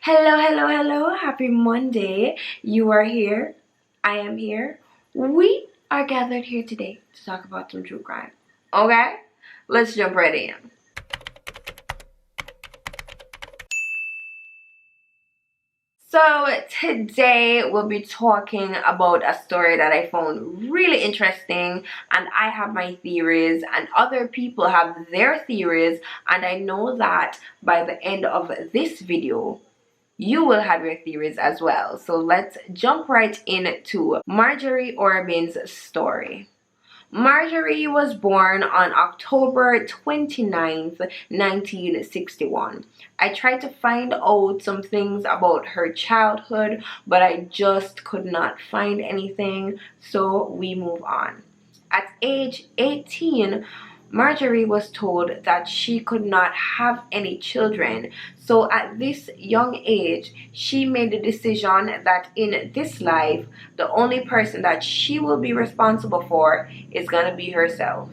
Hello, hello, hello. Happy Monday. You are here. I am here. We are gathered here today to talk about some true crime. Okay? Let's jump right in. So, today we'll be talking about a story that I found really interesting, and I have my theories, and other people have their theories, and I know that by the end of this video, you will have your theories as well. So let's jump right into Marjorie Orbin's story. Marjorie was born on October 29th, 1961. I tried to find out some things about her childhood, but I just could not find anything, so we move on. At age 18, Marjorie was told that she could not have any children. So at this young age, she made the decision that in this life, the only person that she will be responsible for is going to be herself.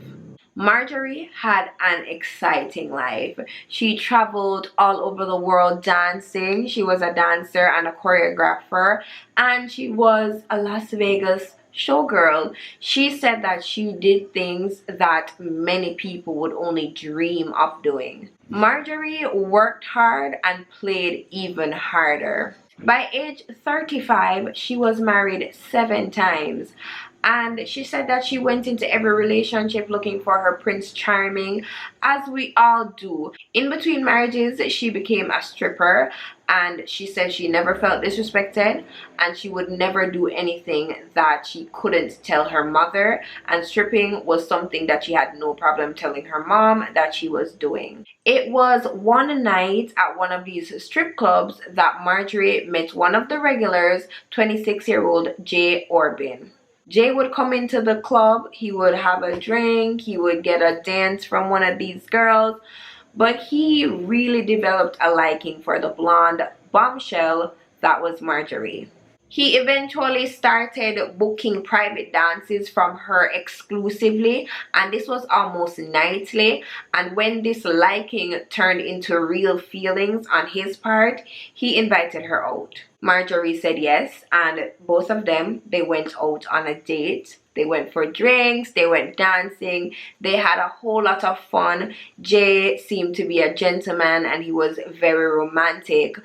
Marjorie had an exciting life. She traveled all over the world dancing. She was a dancer and a choreographer, and she was a Las Vegas showgirl. She said that she did things that many people would only dream of doing. Marjorie worked hard and played even harder. By age 35, she was married 7 times. And she said that she went into every relationship looking for her Prince Charming, as we all do. In between marriages, she became a stripper, and she said she never felt disrespected, and she would never do anything that she couldn't tell her mother. And stripping was something that she had no problem telling her mom that she was doing. It was one night at one of these strip clubs that Marjorie met one of the regulars, 26-year-old Jay Orbin. Jay would come into the club, he would have a drink, he would get a dance from one of these girls, but he really developed a liking for the blonde bombshell that was Marjorie. He eventually started booking private dances from her exclusively, and this was almost nightly. And when this liking turned into real feelings on his part, he invited her out. Marjorie said yes, and both of them, they went out on a date. They went for drinks, they went dancing, they had a whole lot of fun. Jay seemed to be a gentleman and he was very romantic,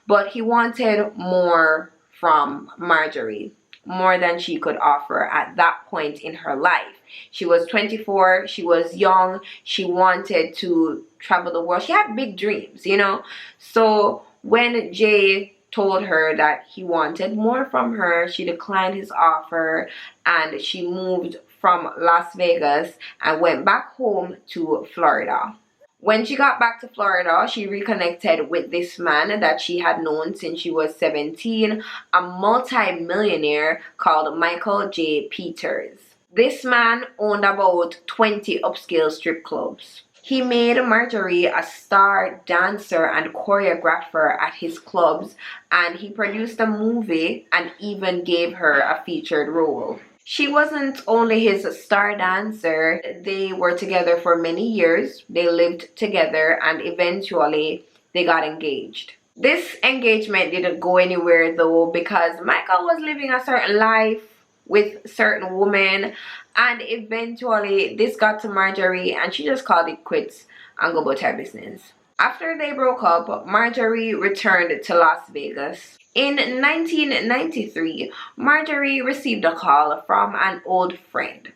but he wanted more from Marjorie, more than she could offer at that point in her life. She was 24, she was young, she wanted to travel the world. She had big dreams, you know. So when Jay told her that he wanted more from her, she declined his offer and she moved from Las Vegas and went back home to Florida. When she got back to Florida, she reconnected with this man that she had known since she was 17, a multi-millionaire called Michael J. Peters. This man owned about 20 upscale strip clubs. He made Marjorie a star dancer and choreographer at his clubs, and he produced a movie and even gave her a featured role. She wasn't only his star dancer, they were together for many years. They lived together and eventually they got engaged. This engagement didn't go anywhere though, because Michael was living a certain life with certain women, and eventually this got to Marjorie and she just called it quits and go about her business. After they broke up, Marjorie returned to Las Vegas. In 1993, Marjorie received a call from an old friend.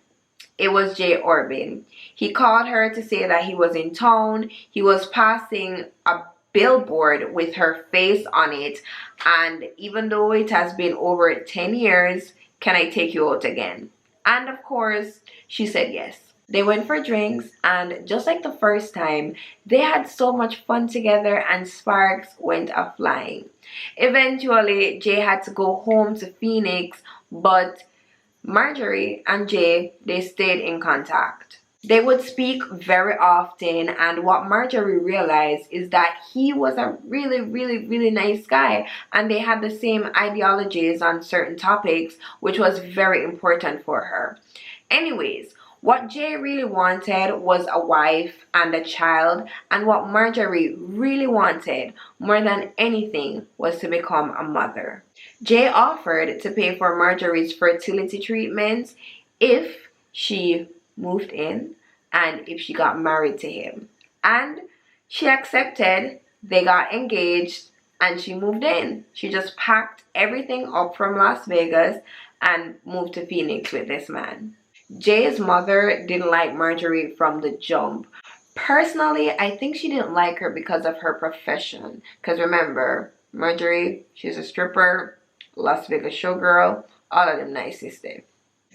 It was Jay Orbin. He called her to say that he was in town. He was passing a billboard with her face on it, and even though it has been over 10 years, can I take you out again? And of course, she said yes. They went for drinks, and just like the first time, they had so much fun together and sparks went a-flying. Eventually, Jay had to go home to Phoenix, but Marjorie and Jay, they stayed in contact. They would speak very often, and what Marjorie realized is that he was a really nice guy, and they had the same ideologies on certain topics, which was very important for her. Anyways, What Jay really wanted was a wife and a child, and what Marjorie really wanted more than anything was to become a mother. Jay offered to pay for Marjorie's fertility treatments if she moved in and if she got married to him. And she accepted, they got engaged, and she moved in. She just packed everything up from Las Vegas and moved to Phoenix with this man. Jay's mother didn't like Marjorie from the jump. Personally, I think she didn't like her because of her profession. Because remember, Marjorie, she's a stripper, Las Vegas showgirl, all of them nice sister.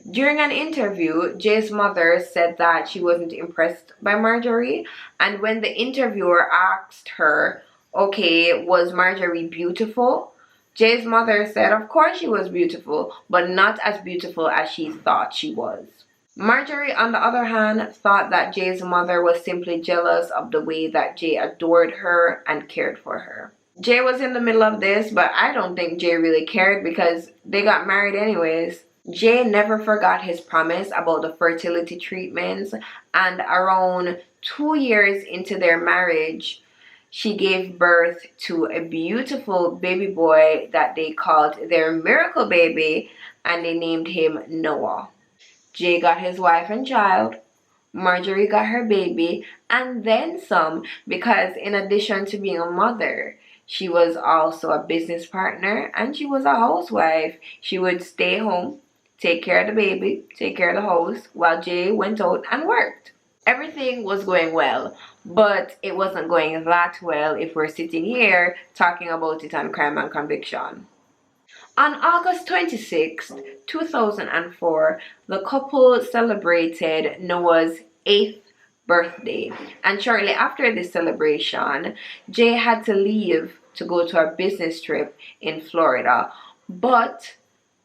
During an interview, Jay's mother said that she wasn't impressed by Marjorie, and when the interviewer asked her, okay, was Marjorie beautiful? Jay's mother said, of course she was beautiful, but not as beautiful as she thought she was. Marjorie, on the other hand, thought that Jay's mother was simply jealous of the way that Jay adored her and cared for her. Jay was in the middle of this, but I don't think Jay really cared because they got married anyways. Jay never forgot his promise about the fertility treatments, and around 2 years into their marriage, she gave birth to a beautiful baby boy that they called their miracle baby, and they named him Noah. Jay got his wife and child, Marjorie got her baby, and then some, because in addition to being a mother, she was also a business partner and she was a housewife. She would stay home, take care of the baby, take care of the house, while Jay went out and worked. Everything was going well, but it wasn't going that well if we're sitting here talking about it on Crime and Conviction. On August 26th, 2004, the couple celebrated Noah's 8th birthday, and shortly after this celebration, Jay had to leave to go to a business trip in Florida, but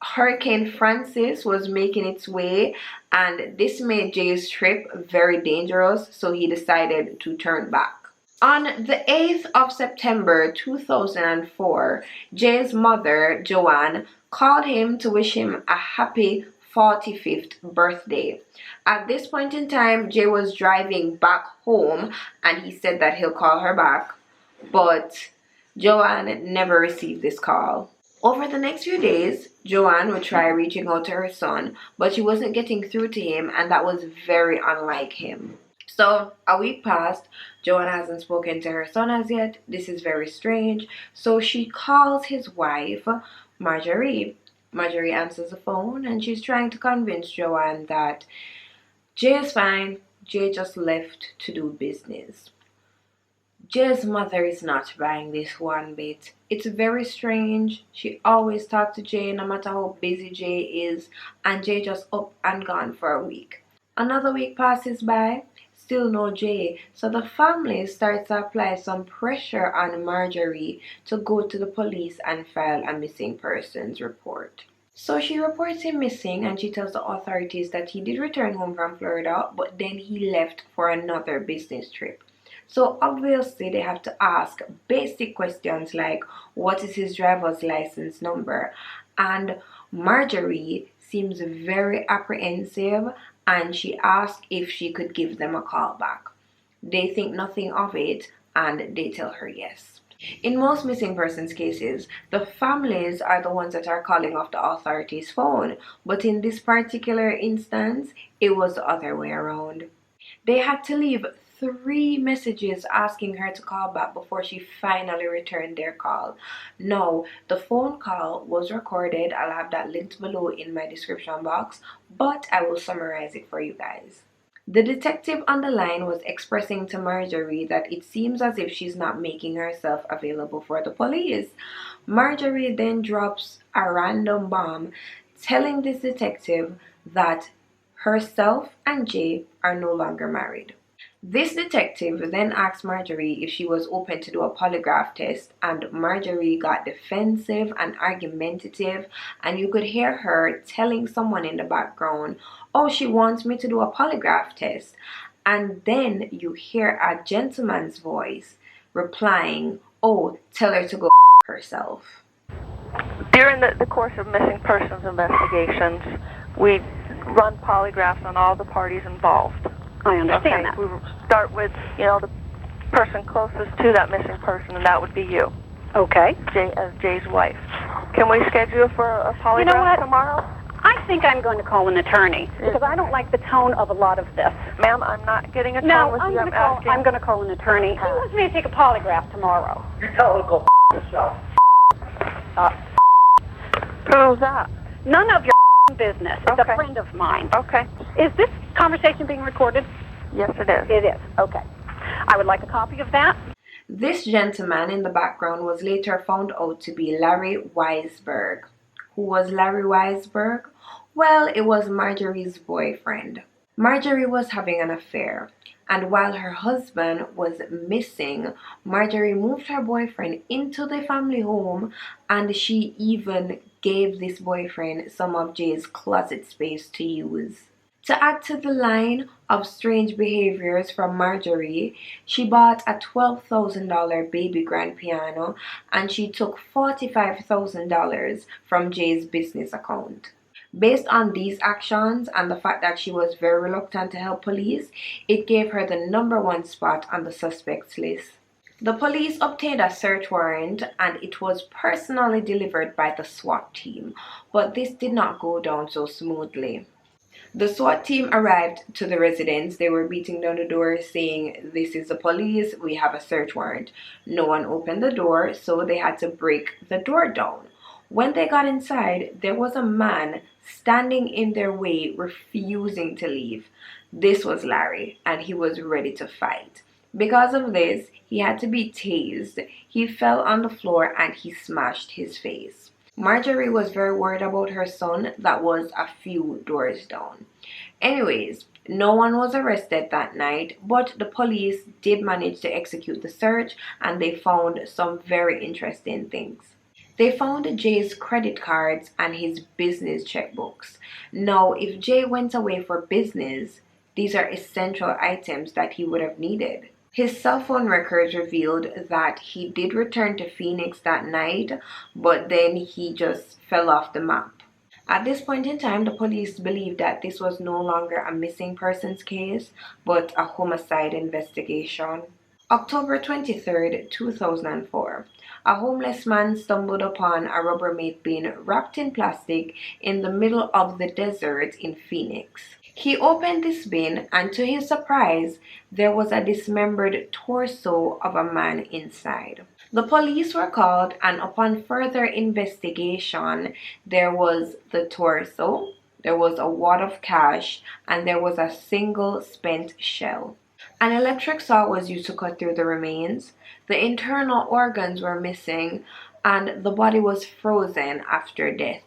Hurricane Francis was making its way, and this made Jay's trip very dangerous, so he decided to turn back. On the 8th of September 2004, Jay's mother, Joanne, called him to wish him a happy 45th birthday. At this point in time, Jay was driving back home and he said that he'll call her back, but Joanne never received this call. Over the next few days, Joanne would try reaching out to her son, but she wasn't getting through to him, and that was very unlike him. So a week passed, Joanne hasn't spoken to her son as yet. This is very strange. So she calls his wife, Marjorie. Marjorie answers the phone and she's trying to convince Joanne that Jay is fine. Jay just left to do business. Jay's mother is not buying this one bit. It's very strange. She always talks to Jay no matter how busy Jay is, and Jay just up and gone for a week. Another week passes by, still no Jay, so the family starts to apply some pressure on Marjorie to go to the police and file a missing persons report. So she reports him missing and she tells the authorities that he did return home from Florida, but then he left for another business trip. So obviously they have to ask basic questions like, what is his driver's license number? And Marjorie seems very apprehensive and she asks if she could give them a call back. They think nothing of it and they tell her yes. In most missing persons cases, the families are the ones that are calling off the authorities' phone, but in this particular instance, it was the other way around. They had to leave 3 messages asking her to call back before she finally returned their call. Now, the phone call was recorded. I'll have that linked below in my description box, but I will summarize it for you guys. The detective on the line was expressing to Marjorie that it seems as if she's not making herself available for the police. Marjorie then drops a random bomb, telling this detective that herself and Jay are no longer married. This detective then asked Marjorie if she was open to do a polygraph test, and Marjorie got defensive and argumentative, and you could hear her telling someone in the background, oh, she wants me to do a polygraph test. And then you hear a gentleman's voice replying, oh, tell her to go herself. During the course of missing persons investigations, we run polygraphs on all the parties involved. I understand that. We start with, the person closest to that missing person, and that would be you. Okay. As Jay's wife. Can we schedule you for a polygraph tomorrow? I think I'm going to call an attorney because I don't like the tone of a lot of this. Ma'am, I'm not getting a tone with you. I'm going to call an attorney. He wants me to take a polygraph tomorrow. You're telling him to go yourself. Who's that? None of your business. It's a friend of mine. Okay. Is this conversation being recorded? Yes, it is. It is. Okay. I would like a copy of that. This gentleman in the background was later found out to be Larry Weisberg. Who was Larry Weisberg? Well, it was Marjorie's boyfriend. Marjorie was having an affair, and while her husband was missing, Marjorie moved her boyfriend into the family home, and she even gave this boyfriend some of Jay's closet space to use. To add to the line of strange behaviors from Marjorie, she bought a $12,000 baby grand piano and she took $45,000 from Jay's business account. Based on these actions and the fact that she was very reluctant to help police, it gave her the #1 spot on the suspects list. The police obtained a search warrant and it was personally delivered by the SWAT team, but this did not go down so smoothly. The SWAT team arrived to the residence. They were beating down the door saying, "This is the police, we have a search warrant." No one opened the door, so they had to break the door down. When they got inside, there was a man standing in their way, refusing to leave. This was Larry, and he was ready to fight. Because of this, he had to be tased. He fell on the floor and he smashed his face. Marjorie was very worried about her son that was a few doors down. Anyways, no one was arrested that night, but the police did manage to execute the search and they found some very interesting things. They found Jay's credit cards and his business checkbooks. Now, if Jay went away for business, these are essential items that he would have needed. His cell phone records revealed that he did return to Phoenix that night, but then he just fell off the map. At this point in time, the police believed that this was no longer a missing persons case, but a homicide investigation. October 23rd, 2004. A homeless man stumbled upon a Rubbermaid bin wrapped in plastic in the middle of the desert in Phoenix. He opened this bin and to his surprise, there was a dismembered torso of a man inside. The police were called and upon further investigation, there was the torso, there was a wad of cash, and there was a single spent shell. An electric saw was used to cut through the remains. The internal organs were missing and the body was frozen after death.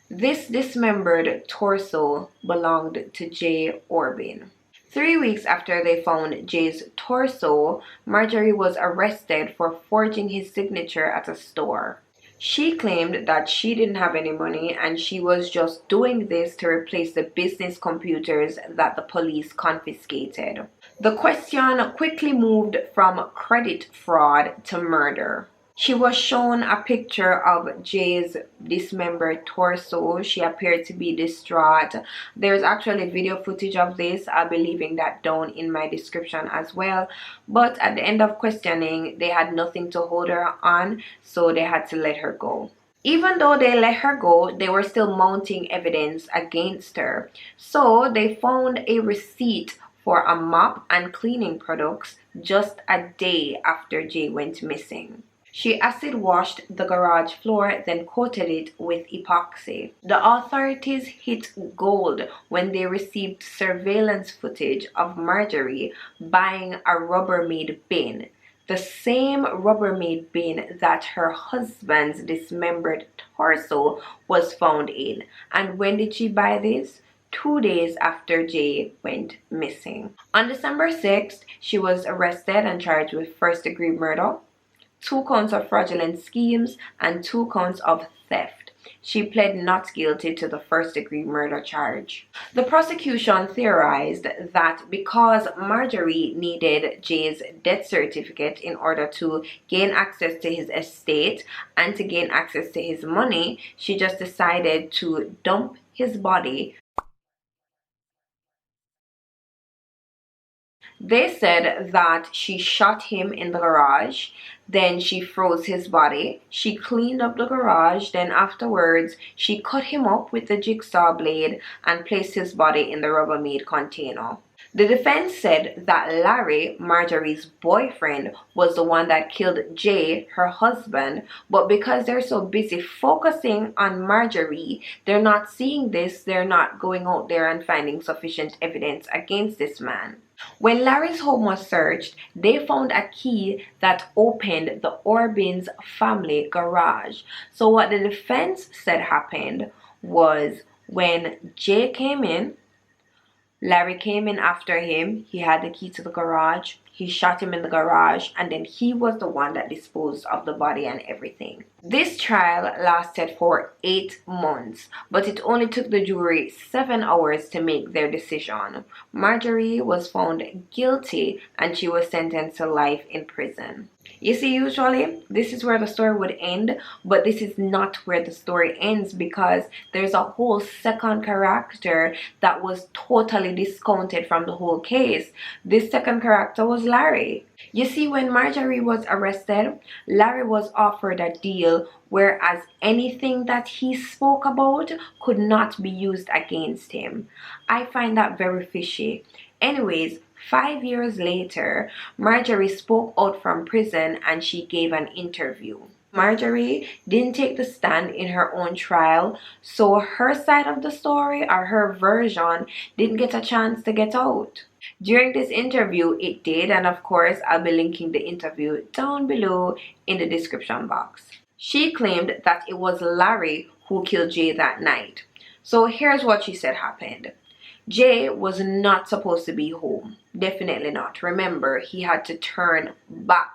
This dismembered torso belonged to Jay Orbin. 3 weeks after they found Jay's torso, Marjorie was arrested for forging his signature at a store. She claimed that she didn't have any money and she was just doing this to replace the business computers that the police confiscated. The question quickly moved from credit fraud to murder. She was shown a picture of Jay's dismembered torso. She appeared to be distraught. There's actually video footage of this. I'll be leaving that down in my description as well. But at the end of questioning, they had nothing to hold her on, so they had to let her go. Even though they let her go, they were still mounting evidence against her. So they found a receipt for a mop and cleaning products just a day after Jay went missing. She acid washed the garage floor, then coated it with epoxy. The authorities hit gold when they received surveillance footage of Marjorie buying a Rubbermaid bin, the same Rubbermaid bin that her husband's dismembered torso was found in. And when did she buy this? 2 days after Jay went missing. On December 6th, she was arrested and charged with first-degree murder, 2 counts of fraudulent schemes, and 2 counts of theft. She pled not guilty to the first-degree murder charge. The prosecution theorized that because Marjorie needed Jay's death certificate in order to gain access to his estate and to gain access to his money, she just decided to dump his body They said that she shot him in the garage, then she froze his body, she cleaned up the garage, then afterwards she cut him up with the jigsaw blade and placed his body in the Rubbermaid container. The defense said that Larry, Marjorie's boyfriend, was the one that killed Jay, her husband, but because they're so busy focusing on Marjorie, they're not seeing this, they're not going out there and finding sufficient evidence against this man. When Larry's home was searched, they found a key that opened the Orbin's family garage. So what the defense said happened was when Jay came in, Larry came in after him. He had the key to the garage. He shot him in the garage, and then he was the one that disposed of the body and everything. This trial lasted for 8 months, but it only took the jury 7 hours to make their decision. Marjorie was found guilty and she was sentenced to life in prison. You see, usually this is where the story would end, but this is not where the story ends because there's a whole second character that was totally discounted from the whole case. This second character was Larry. You see, when Marjorie was arrested, Larry was offered a deal whereas anything that he spoke about could not be used against him. I find that very fishy. Anyways, 5 years later, Marjorie spoke out from prison and she gave an interview. Marjorie didn't take the stand in her own trial, so her side of the story or her version didn't get a chance to get out. During this interview, it did, and of course, I'll be linking the interview down below in the description box. She claimed that it was Larry who killed Jay that night. So here's what she said happened. Jay was not supposed to be home. Definitely not. Remember, he had to turn back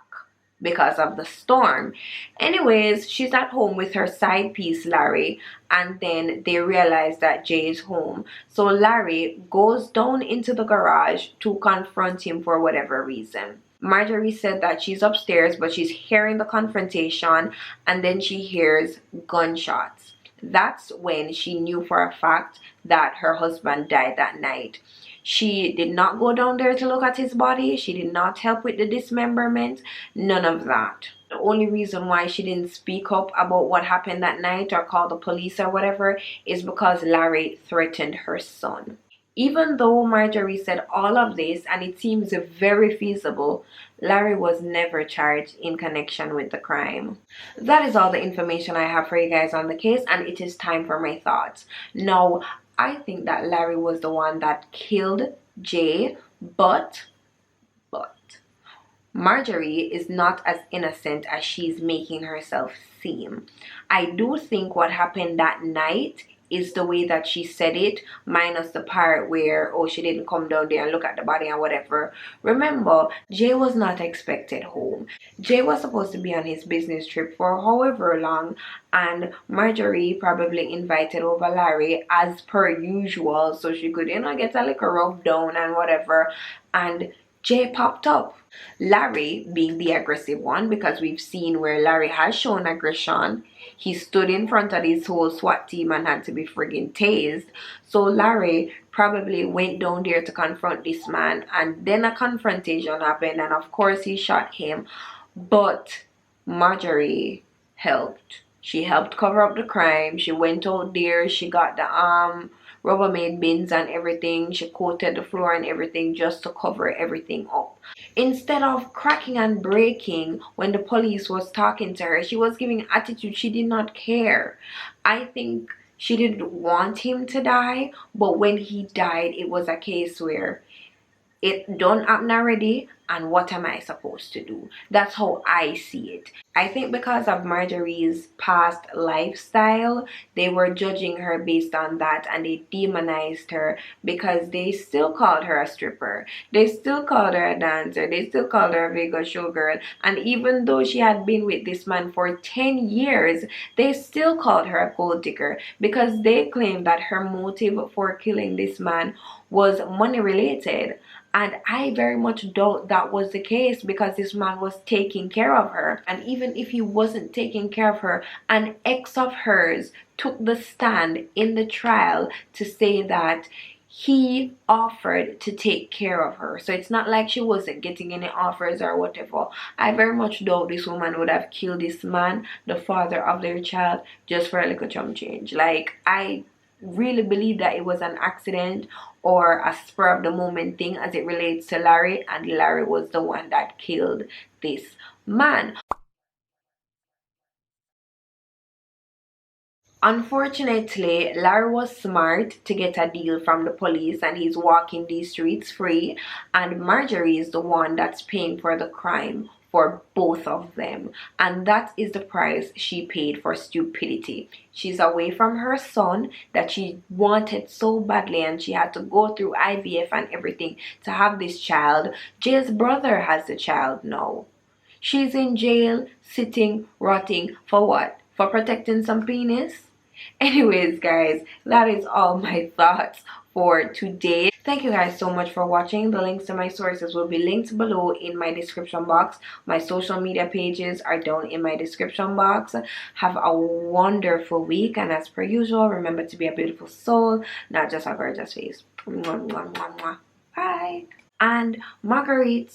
because of the storm. Anyways, she's at home with her side piece, Larry, and then they realize that Jay is home. So Larry goes down into the garage to confront him for whatever reason. Marjorie said that she's upstairs, but she's hearing the confrontation, and then she hears gunshots. That's when she knew for a fact that her husband died that night. She did not go down there to look at his body. She did not help with the dismemberment. None of that. The only reason why she didn't speak up about what happened that night or call the police or whatever is because Larry threatened her son. Even though Marjorie said all of this and it seems very feasible, Larry was never charged in connection with the crime. That is all the information I have for you guys on the case, and it is time for my thoughts. Now, I think that Larry was the one that killed Jay, but Marjorie is not as innocent as she's making herself seem. I do think what happened that night is the way that she said it, minus the part where, oh, she didn't come down there and look at the body and whatever. Remember, Jay was not expected home. Jay was supposed to be on his business trip for however long, and Marjorie probably invited over Larry as per usual so she could, get a little rub down and whatever, and Jay popped up. Larry being the aggressive one, because we've seen where Larry has shown aggression. He stood in front of his whole SWAT team and had to be friggin' tased. So Larry probably went down there to confront this man, and then a confrontation happened, and of course he shot him. But Marjorie helped. She helped cover up the crime. She went out there, she got the Rubbermaid bins and everything. She coated the floor and everything just to cover everything up. Instead of cracking and breaking when the police was talking to her, she was giving attitude. She did not care. I think she didn't want him to die, but when he died, it was a case where it done happen already, and what am I supposed to do? That's how I see it. I think because of Marjorie's past lifestyle, they were judging her based on that, and they demonized her because they still called her a stripper. They still called her a dancer. They still called her a Vegas showgirl. And even though she had been with this man for 10 years, they still called her a gold digger because they claimed that her motive for killing this man was money related. And I very much doubt that was the case because this man was taking care of her. And even if he wasn't taking care of her, an ex of hers took the stand in the trial to say that he offered to take care of her. So it's not like she wasn't getting any offers or whatever. I very much doubt this woman would have killed this man, the father of their child, just for a little chum change. Like, I really believe that it was an accident or a spur of the moment thing as it relates to Larry, and Larry was the one that killed this man. Unfortunately, Larry was smart to get a deal from the police and he's walking these streets free, and Marjorie is the one that's paying for the crime for both of them, and that is the price she paid for stupidity. She's away from her son that she wanted so badly, and she had to go through IVF and everything to have this child. Jay's brother has the child now. She's in jail, sitting, rotting, for what? For protecting some penis? Anyways, guys, that is all my thoughts for today. Thank you guys so much for watching. The links to my sources will be linked below in my description box. My social media pages are down in my description box. Have a wonderful week, and as per usual, remember to be a beautiful soul, not just a gorgeous face. Mwah, mwah, mwah, mwah. Bye. And Marjorie